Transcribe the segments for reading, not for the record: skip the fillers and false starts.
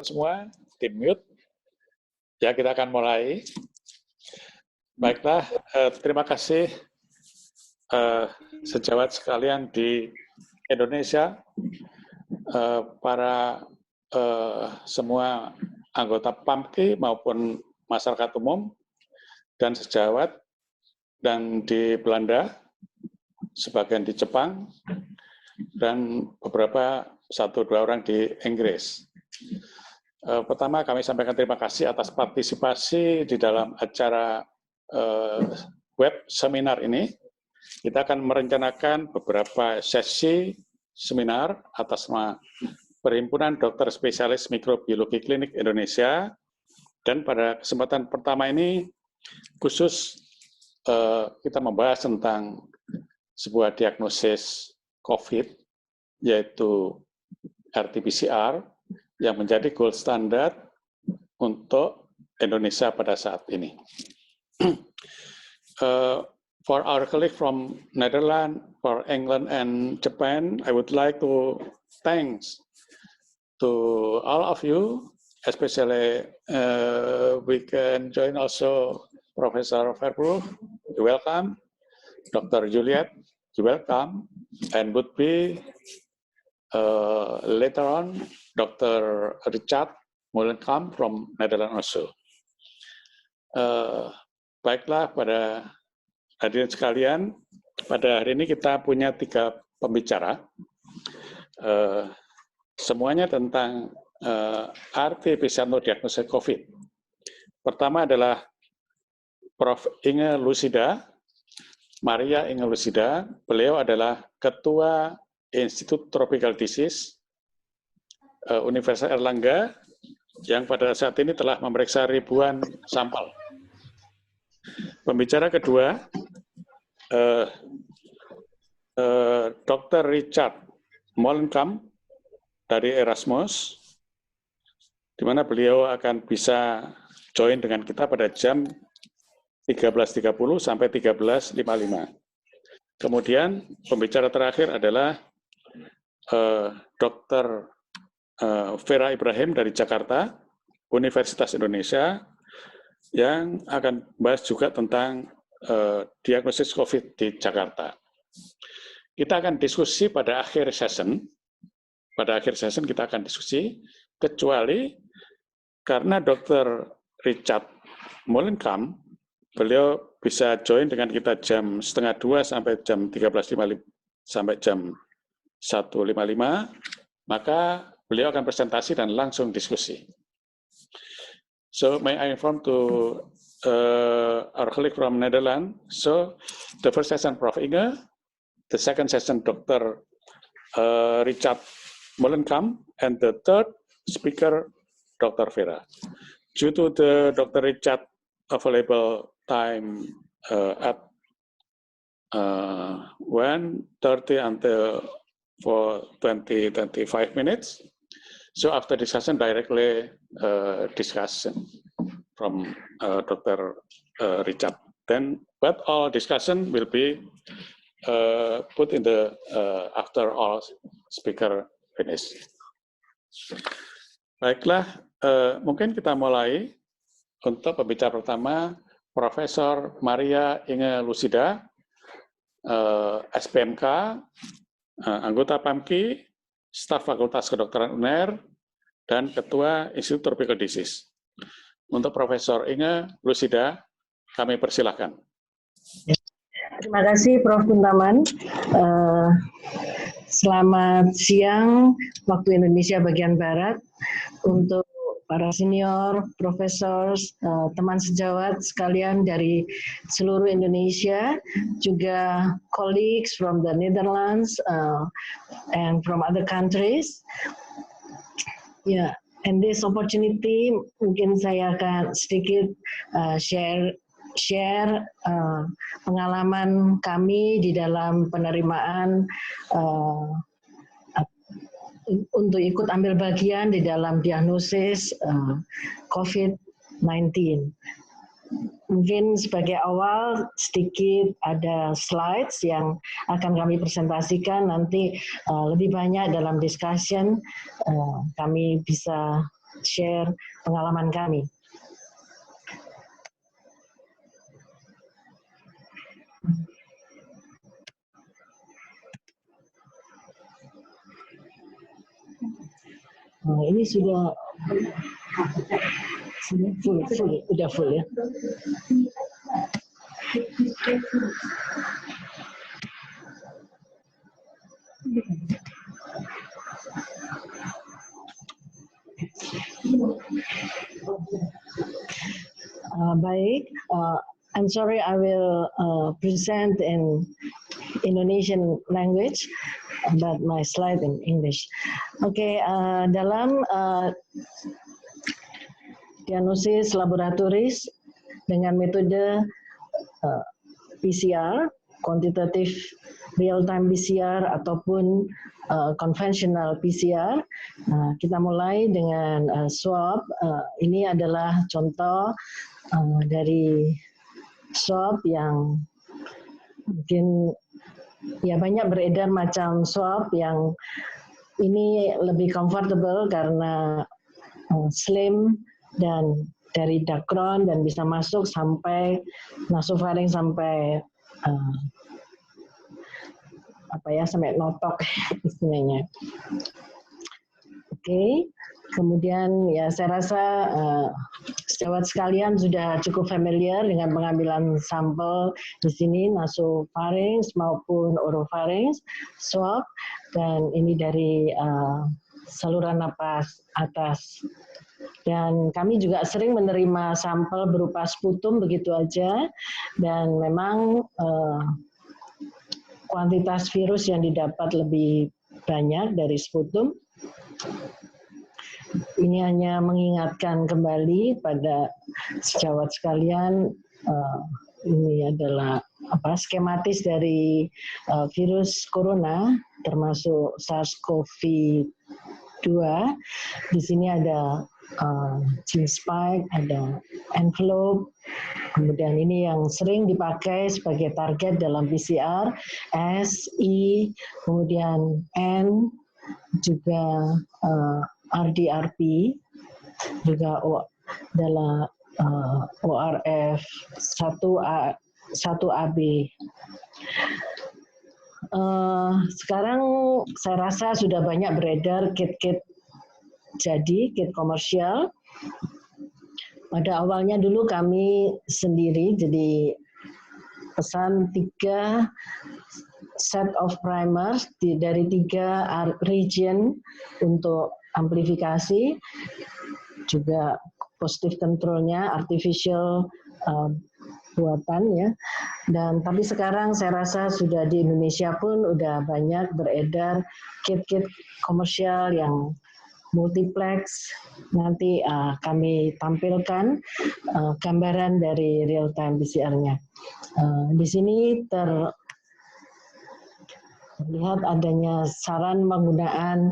semua, di mute. Ya, kita akan mulai. Baiklah, terima kasih sejawat sekalian di Indonesia, para semua anggota PAMKI maupun masyarakat umum, dan sejawat, dan di Belanda, sebagian di Jepang, dan beberapa 1-2 orang di Inggris. Pertama, kami sampaikan terima kasih atas partisipasi di dalam acara web seminar ini. Kita akan merencanakan beberapa sesi seminar atas nama Perhimpunan Dokter Spesialis Mikrobiologi Klinik Indonesia. Dan pada kesempatan pertama ini, khusus kita membahas tentang sebuah diagnosis COVID, yaitu RT-PCR, yang menjadi gold standard untuk Indonesia pada saat ini. For our colleague from Netherlands, for England and Japan, I would like to thanks to all of you, especially we can join also Professor Verbrugge, you're welcome, Dr. Juliet, you're welcome, and would be later on Dr. Richard Molenkamp from Netherlands also. Baiklah, pada hadirin sekalian, pada hari ini kita punya 3 pembicara. Semuanya tentang RT-PCR diagnosis COVID. Pertama adalah Prof. Inge Lucida, Maria Inge Lucida. Beliau adalah Ketua Institut Tropical Disease Universitas Airlangga, yang pada saat ini telah memeriksa ribuan sampel. Pembicara kedua, Dr. Richard Molenkamp dari Erasmus, di mana beliau akan bisa join dengan kita pada jam 13.30 sampai 13.55. Kemudian pembicara terakhir adalah Dr. Vera Ibrahim dari Jakarta, Universitas Indonesia, yang akan bahas juga tentang diagnosis COVID di Jakarta. Kita akan diskusi pada akhir session. Pada akhir session kita akan diskusi, kecuali karena Dr. Richard Molenkamp, beliau bisa join dengan kita jam 1:30 sampai jam 13.55 sampai jam 1:55, maka beliau akan presentasi dan langsung diskusi. So may I inform to our colleague from Netherlands. So the first session Prof. Inge, the second session Dr. Richard Molenkamp, and the third speaker Dr. Vera. Due to the Dr. Richard available time at 1:30 until for 20-25 minutes. So after discussion, directly discussion from Dr. Richard. Then, but all discussion will be put in the after all speaker finish. Baiklah, mungkin kita mulai untuk pembicara pertama, Profesor Maria Inge Lucida, SPMK, anggota PAMKI, staf Fakultas Kedokteran UNER, dan Ketua Institut Tropical Disease. Untuk Profesor Inge Lucida, kami persilahkan. Terima kasih Prof. Kuntaman. Selamat siang waktu Indonesia bagian Barat untuk para senior, profesor, teman sejawat sekalian dari seluruh Indonesia, juga colleagues from the Netherlands and from other countries. Yeah, and this opportunity mungkin saya akan sedikit share pengalaman kami di dalam penerimaan untuk ikut ambil bagian di dalam diagnosis COVID-19. Mungkin sebagai awal sedikit ada slides yang akan kami presentasikan, nanti lebih banyak dalam discussion kami bisa share pengalaman kami. Nah, ini sudah full ya. Baik, I'm sorry I will present in Indonesian language, but my slide in English. Oke, dalam diagnosis laboratoris dengan metode PCR, quantitative real-time PCR ataupun conventional PCR. Kita mulai dengan swab. Ini adalah contoh dari swab yang mungkin ya banyak beredar macam swab yang ini lebih comfortable karena slim dan dari dakron dan bisa masuk sampai nasofaring sampai sampai notok istilahnya. Oke. Kemudian ya saya rasa sejawat sekalian sudah cukup familiar dengan pengambilan sampel di sini nasofaring maupun orofaring swab, dan ini dari saluran napas atas. Dan kami juga sering menerima sampel berupa sputum begitu aja, dan memang kuantitas virus yang didapat lebih banyak dari sputum. Ini hanya mengingatkan kembali pada sejawat sekalian, ini adalah skematis dari virus corona termasuk SARS-CoV-2. Di sini ada gene spike, ada envelope, kemudian ini yang sering dipakai sebagai target dalam PCR, S, I, kemudian N, juga RDRP, juga adalah ORF 1AB. Sekarang saya rasa sudah banyak beredar kit-kit jadi, kit komersial. Pada awalnya dulu kami sendiri, jadi pesan 3 set of primers dari 3 region untuk amplifikasi, juga positive controlnya artificial buatan ya. Dan tapi sekarang saya rasa sudah di Indonesia pun udah banyak beredar kit-kit komersial yang multiplex. Nanti kami tampilkan gambaran dari real time PCR-nya. Di sini terlihat adanya saran penggunaan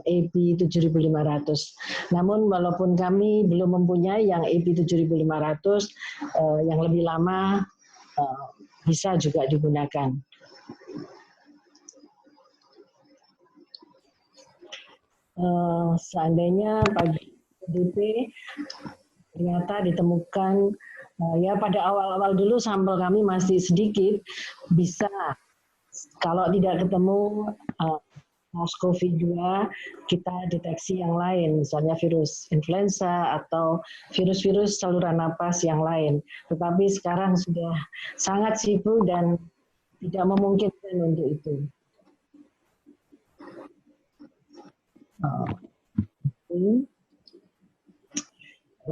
AP 7500. Namun walaupun kami belum mempunyai yang AP 7500, yang lebih lama bisa juga digunakan. Seandainya pada PDP ternyata ditemukan, ya pada awal-awal dulu sampel kami masih sedikit, bisa kalau tidak ketemu SARS-CoV-2, kita deteksi yang lain, misalnya virus influenza atau virus-virus saluran napas yang lain. Tetapi sekarang sudah sangat sibuk dan tidak memungkinkan untuk itu.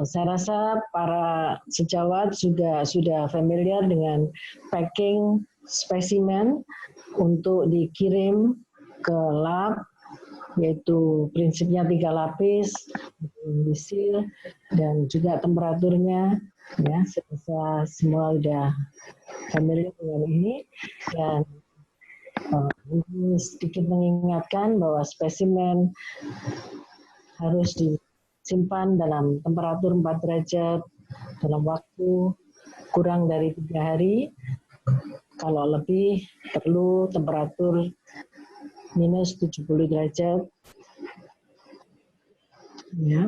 Saya rasa para sejawat juga sudah familiar dengan packing spesimen untuk dikirim ke lab, yaitu prinsipnya 3 lapis, disil, dan juga temperaturnya. Ya, saya semua sudah familiar dengan ini, dan ini sedikit mengingatkan bahwa spesimen harus disimpan dalam temperatur 4 derajat dalam waktu kurang dari 3 hari. Kalau lebih, perlu temperatur minus 70 derajat. Ya.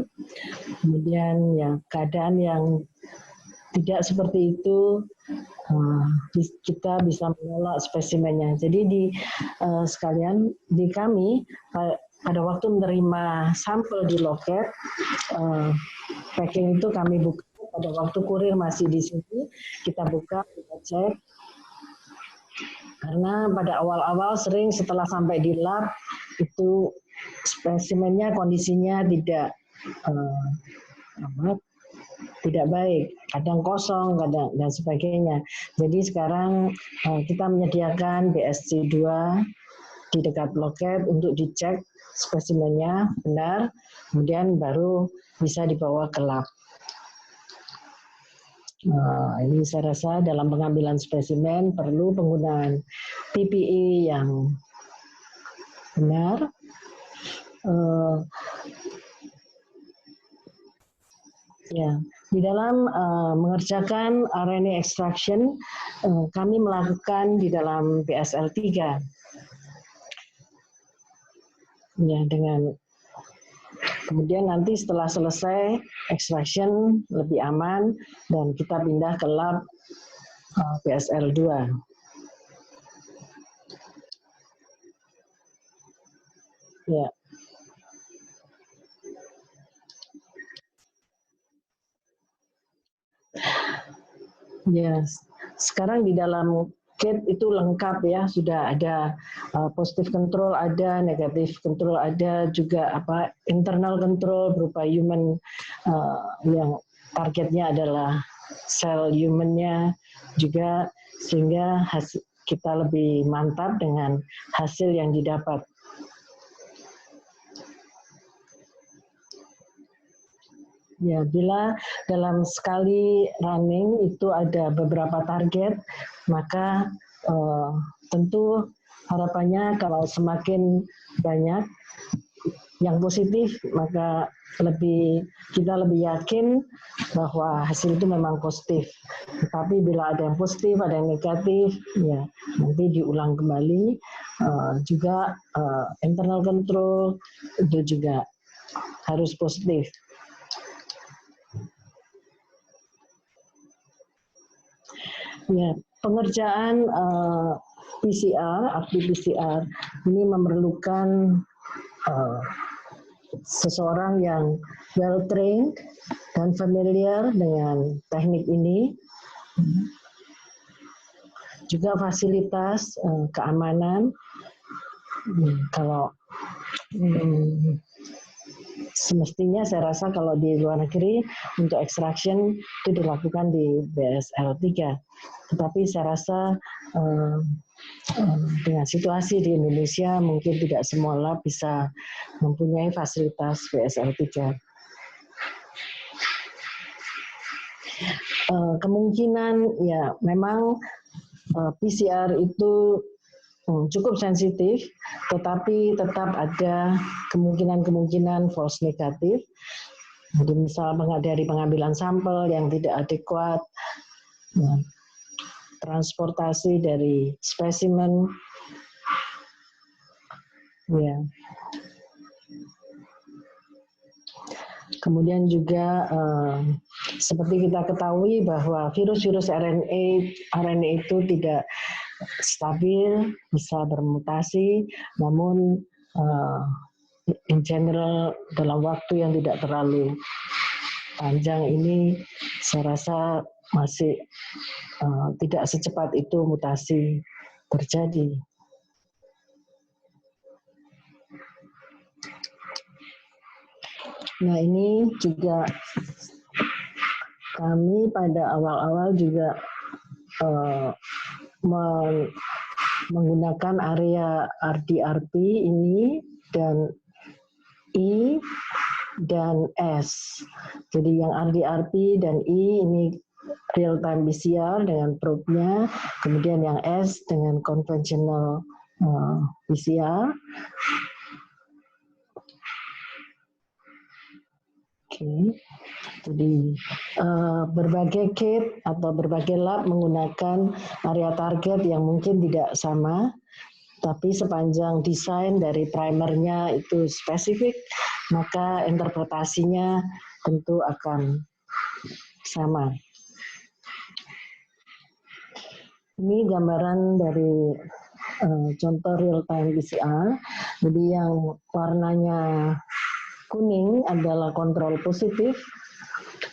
Kemudian ya keadaan yang tidak seperti itu kita bisa menolak spesimennya. Jadi sekalian di kami pada waktu menerima sampel di loket, packing itu kami buka pada waktu kurir masih di sini, kita buka, kita cek. Karena pada awal-awal sering setelah sampai di lab itu spesimennya kondisinya tidak baik, kadang kosong, kadang dan sebagainya. Jadi sekarang kita menyediakan BSC2 di dekat loket untuk dicek spesimennya benar, kemudian baru bisa dibawa ke lab. Ini saya rasa dalam pengambilan spesimen perlu penggunaan PPE yang benar. Ya, di dalam mengerjakan RNA extraction, kami melakukan di dalam BSL-3. Ya, kemudian nanti setelah selesai extraction lebih aman dan kita pindah ke lab BSL-2. Ya. Yes. Sekarang di dalam kit itu lengkap ya, sudah ada positive control ada, negative control ada, juga internal control berupa human yang targetnya adalah sel humannya juga, sehingga kita lebih mantap dengan hasil yang didapat. Ya, bila dalam sekali running itu ada beberapa target, maka tentu harapannya kalau semakin banyak yang positif, maka kita lebih yakin bahwa hasil itu memang positif. Tetapi bila ada yang positif, ada yang negatif, ya nanti diulang kembali. Juga internal control itu juga harus positif. Ya, pengerjaan PCR, RT-PCR ini memerlukan seseorang yang well trained dan familiar dengan teknik ini. Juga fasilitas keamanan. Kalau semestinya saya rasa kalau di luar negeri untuk extraction itu dilakukan di BSL-3. Tetapi saya rasa dengan situasi di Indonesia mungkin tidak semua lab bisa mempunyai fasilitas BSL-3. Kemungkinan ya memang PCR itu cukup sensitif, tetapi tetap ada kemungkinan false negatif. Jadi misal dari pengambilan sampel yang tidak adekuat, transportasi dari spesimen, ya. Kemudian juga seperti kita ketahui bahwa virus-virus RNA itu tidak stabil, bisa bermutasi, namun in general dalam waktu yang tidak terlalu panjang ini saya rasa masih tidak secepat itu mutasi terjadi. Nah, ini juga kami pada awal-awal juga menggunakan area RDRP ini dan I dan S. Jadi yang RDRP dan I ini real time PCR dengan probe-nya, kemudian yang S dengan conventional PCR. Jadi berbagai kit atau berbagai lab menggunakan area target yang mungkin tidak sama, tapi sepanjang desain dari primernya itu spesifik, maka interpretasinya tentu akan sama. Ini gambaran dari contoh real time PCR. Jadi yang warnanya kuning adalah kontrol positif,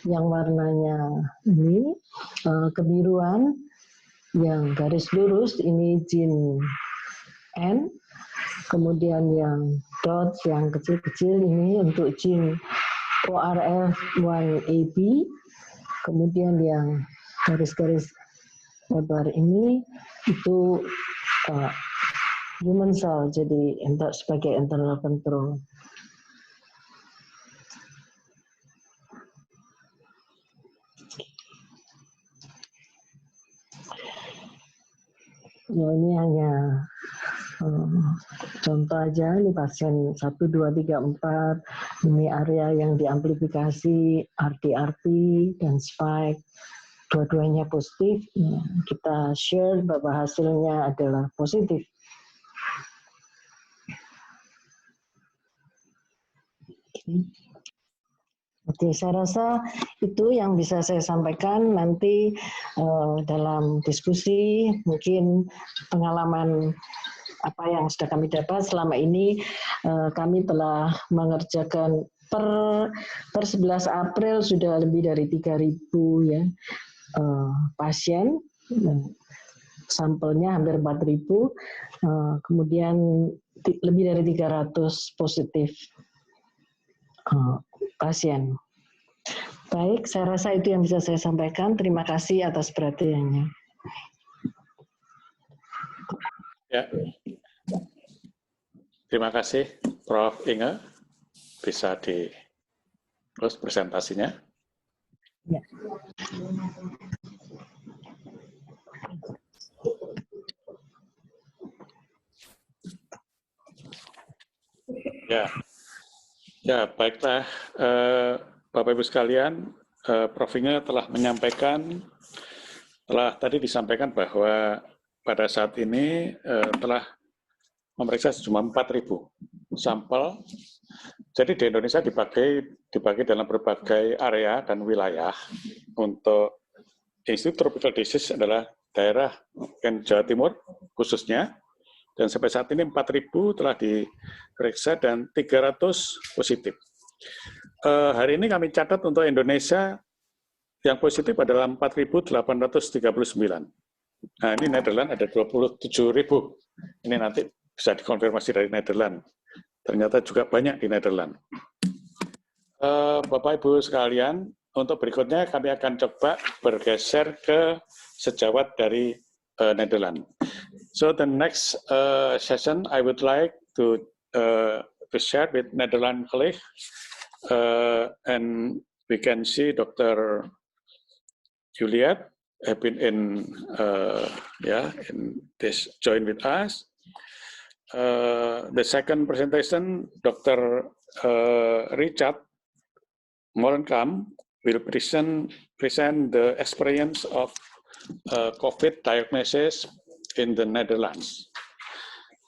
yang warnanya ini kebiruan, yang garis lurus ini gene N, kemudian yang dots yang kecil-kecil ini untuk gene ORF1AB, kemudian yang garis-garis lebar ini itu human cell, jadi sebagai internal control. Ya, ini hanya contoh aja, ini pasien 1, 2, 3, 4, ini area yang diamplifikasi, RT-RT, dan spike, dua-duanya positif. Kita share bahwa hasilnya adalah positif. Oke, saya rasa itu yang bisa saya sampaikan. Nanti dalam diskusi mungkin pengalaman apa yang sudah kami dapat selama ini, kami telah mengerjakan per 11 April sudah lebih dari 3.000 ya pasien, sampelnya hampir 4.000, kemudian lebih dari 300 positif pasien. Baik, saya rasa itu yang bisa saya sampaikan. Terima kasih atas perhatiannya. Ya. Terima kasih, Prof. Inge. Bisa di-close presentasinya. Ya. Ya, baiklah, Bapak Ibu sekalian, Prof. Inge telah menyampaikan, tadi disampaikan bahwa pada saat ini telah memeriksa sejumlah 4.000 sampel. Jadi di Indonesia dibagi dalam berbagai area dan wilayah. Untuk Institute Tropical Disease adalah daerah Jawa Timur khususnya. Dan sampai saat ini 4.000 telah diperiksa dan 300 positif. Hari ini kami catat untuk Indonesia yang positif adalah 4.839. Nah, ini Nederland ada 27.000. Ini nanti bisa dikonfirmasi dari Nederland. Ternyata juga banyak di Nederland. Bapak Ibu sekalian, untuk berikutnya kami akan coba bergeser ke sejawat dari Nederland. So the next session, I would like to share with Netherlands colleague, and we can see Dr. Juliet have been in this join with us. The second presentation, Dr. Richard Molenkamp will present the experience of COVID diagnosis in the Netherlands.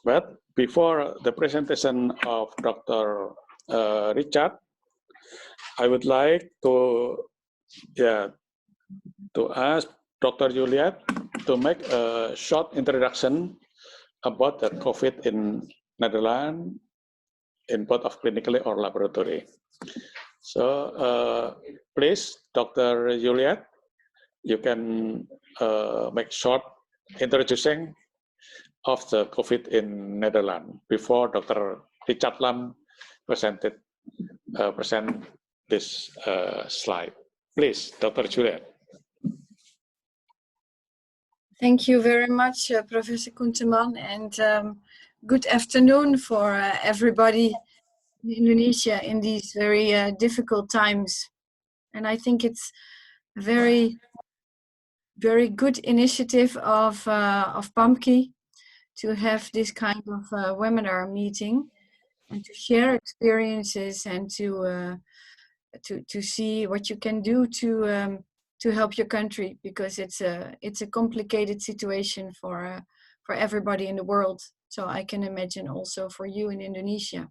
But before the presentation of Dr. Richard, I would like to ask Dr. Juliet to make a short introduction about the COVID in Netherlands, in both of clinically or laboratory. So please, Dr. Juliet, you can make short introducing of the COVID in Netherlands before Dr. Richard Lam present this slide. Please, Dr. Juliet. Thank you very much, Professor Kunteman, and good afternoon for everybody in Indonesia in these very difficult times. And I think it's a very good initiative of PAMCI to have this kind of webinar meeting and to share experiences and to see what you can do to help your country, because it's a complicated situation for everybody in the world. So I can imagine also for you in Indonesia.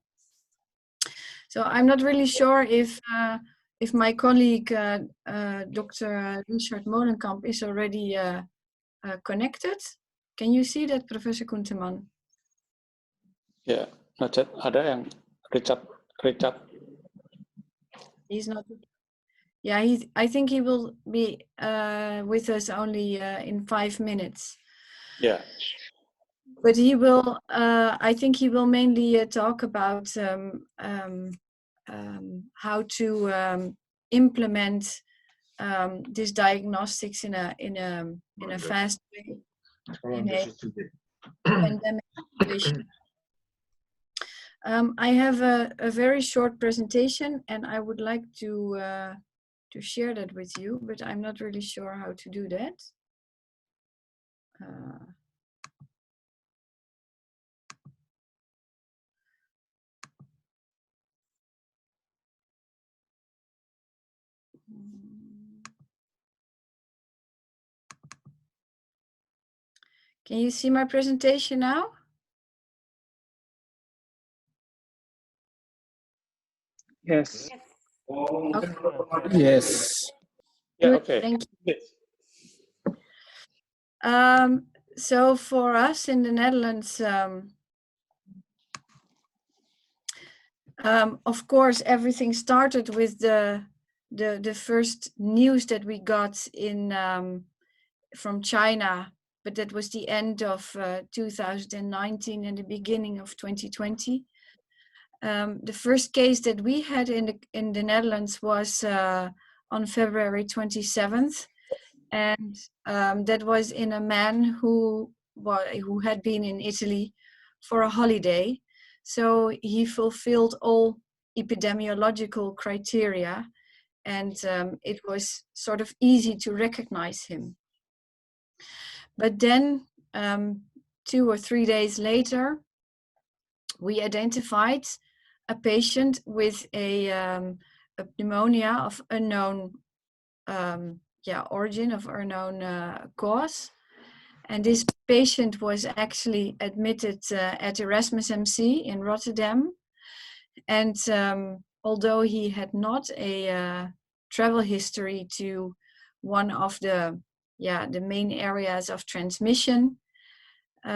So I'm not really sure if my colleague Dr. Richard Molenkamp is already connected. Can you see that, Professor Kunteman? Ya, Najat, ada yang Richard. He's not. Yeah, I think he will be with us only in 5 minutes. Yeah. But he will. I think he will mainly talk about how to implement this diagnostics in a fast way in a pandemic situation. I have a very short presentation, and I would like to share that with you, but I'm not really sure how to do that. Can you see my presentation now? Yes. Okay. Yes. Yeah, Good, okay. thank you. So for us in the Netherlands, of course, everything started with the first news that we got in from China, but that was the end of 2019 and the beginning of 2020. The first case that we had in the Netherlands was on February 27th, and that was in a man who had been in Italy for a holiday. So he fulfilled all epidemiological criteria, and it was sort of easy to recognize him. But then 2 or 3 days later, we identified a patient with a pneumonia of unknown origin, of unknown cause. And this patient was actually admitted at Erasmus MC in Rotterdam. And although he had not a travel history to one of the main areas of transmission,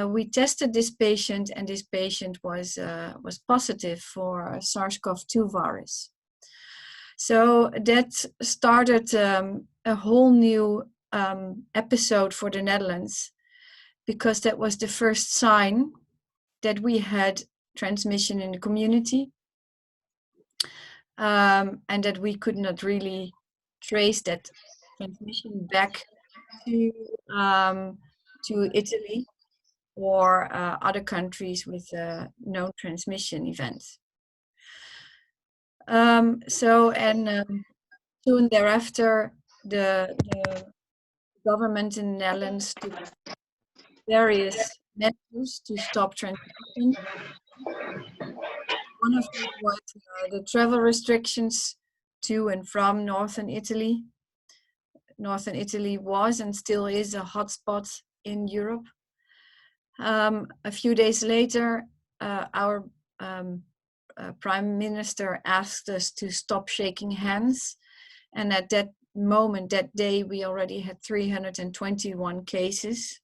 we tested this patient, and this patient was positive for SARS-CoV-2 virus. So that started a whole new episode for the Netherlands, because that was the first sign that we had transmission in the community, and that we could not really trace that transmission back to Italy or other countries with known transmission events. Soon thereafter, the government in the Netherlands took various measures to stop transmission. One of them was the travel restrictions to and from northern Italy. Northern Italy was and still is a hotspot in Europe. A few days later, our Prime Minister asked us to stop shaking hands. And at that moment, that day, we already had 321 cases.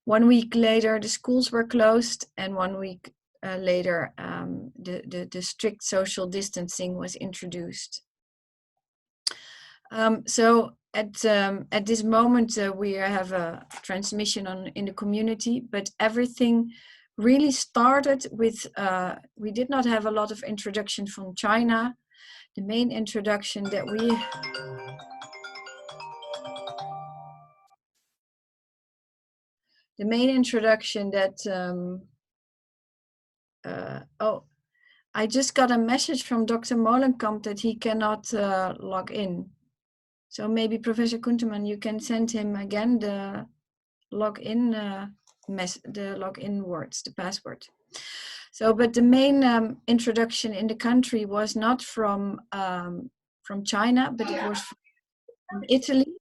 1 week later, the schools were closed, and 1 week later, the strict social distancing was introduced. So at this moment, we have a transmission in the community, but everything really started with, we did not have a lot of introduction from China. The main introduction that we I just got a message from Dr. Molenkamp that he cannot log in. So maybe Professor Kunteman, you can send him again the login words, the password. So, but the main introduction in the country was not from China, but it was from Italy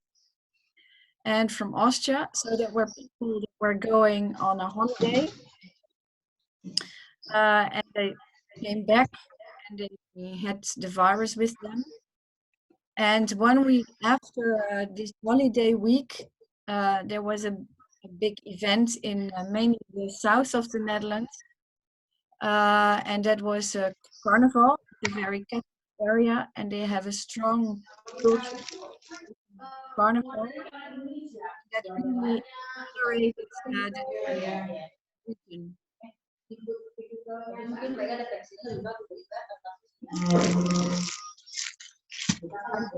and from Austria. So there were people that were going on a holiday, and they came back and they had the virus with them. And 1 week after this holiday week, there was a big event in mainly the south of the Netherlands. And that was a carnival, a very Catholic area, and they have a strong culture carnival that really accelerated the region. And there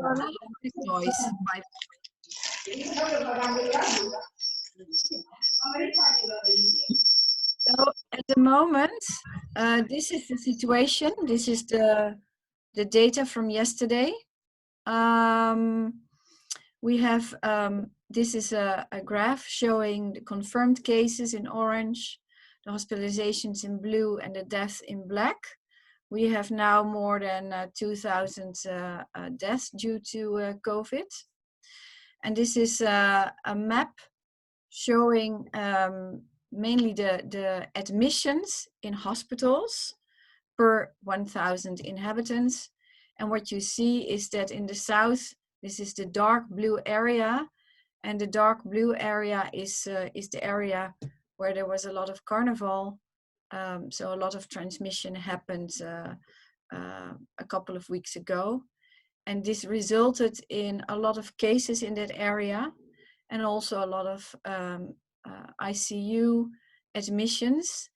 are a lot of big noise. So at the moment, this is the situation. This is the data from yesterday. We have, this is a graph showing the confirmed cases in orange, the hospitalizations in blue, and the deaths in black. We have now more than 2,000 deaths due to COVID. And this is a map showing mainly the admissions in hospitals per 1,000 inhabitants. And what you see is that in the south, this is the dark blue area, and the dark blue area is the area where there was a lot of carnival. So a lot of transmission happened a couple of weeks ago, and this resulted in a lot of cases in that area, and also a lot of ICU admissions.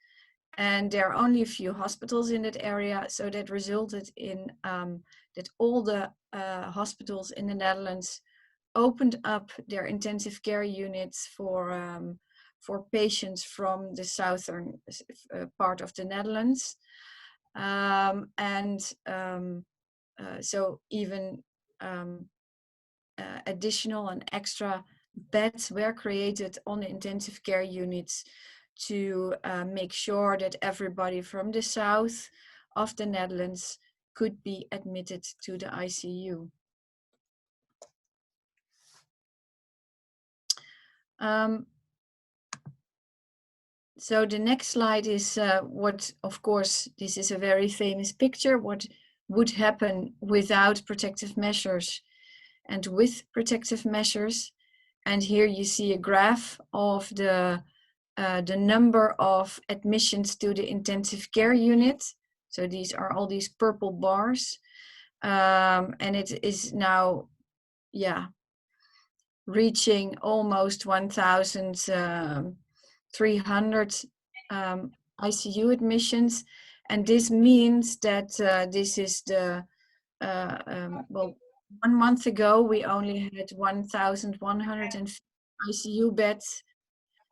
And there are only a few hospitals in that area, so that resulted in that all the hospitals in the Netherlands opened up their intensive care units for patients from the southern part of the Netherlands. So even additional and extra beds were created on the intensive care units to make sure that everybody from the south of the Netherlands could be admitted to the ICU. So the next slide is what, of course, this is a very famous picture, what would happen without protective measures and with protective measures. And here you see a graph of the number of admissions to the intensive care unit. So these are all these purple bars. And it is now, reaching almost 1,300 ICU admissions. And this means that this is the, well, 1 month ago, we only had 1,150 ICU beds.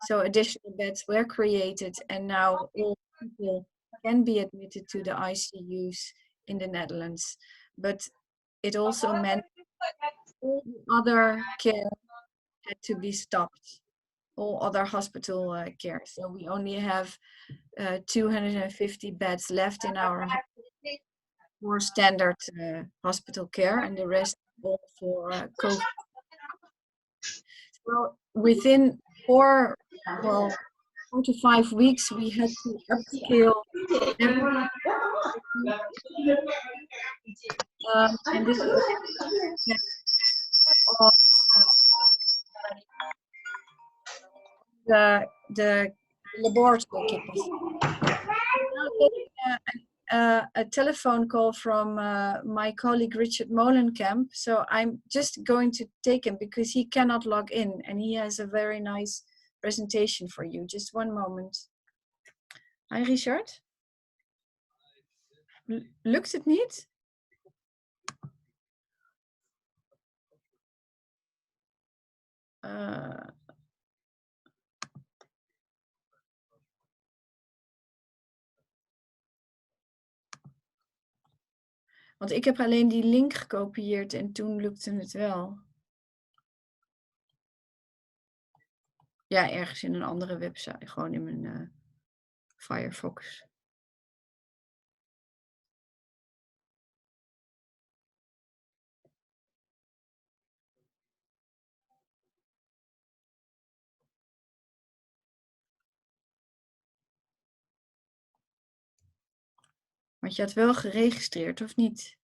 So additional beds were created, and now all people can be admitted to the ICUs in the Netherlands. But it also meant all the other care had to be stopped, all other hospital care. So we only have 250 beds left in our more standard hospital care, and the rest all for COVID. So within 4 to 5 weeks, we had to upscale everything. And this is the laboratory capacity. A telephone call from my colleague Richard Molenkamp. So I'm just going to take him because he cannot log in, and he has a very nice presentation for you. Just one moment. Hi Richard. Lukt het niet? Want ik heb alleen die link gekopieerd en toen lukte het wel. Ja, ergens in een andere website, gewoon in mijn Firefox. Want je had wel geregistreerd, of niet?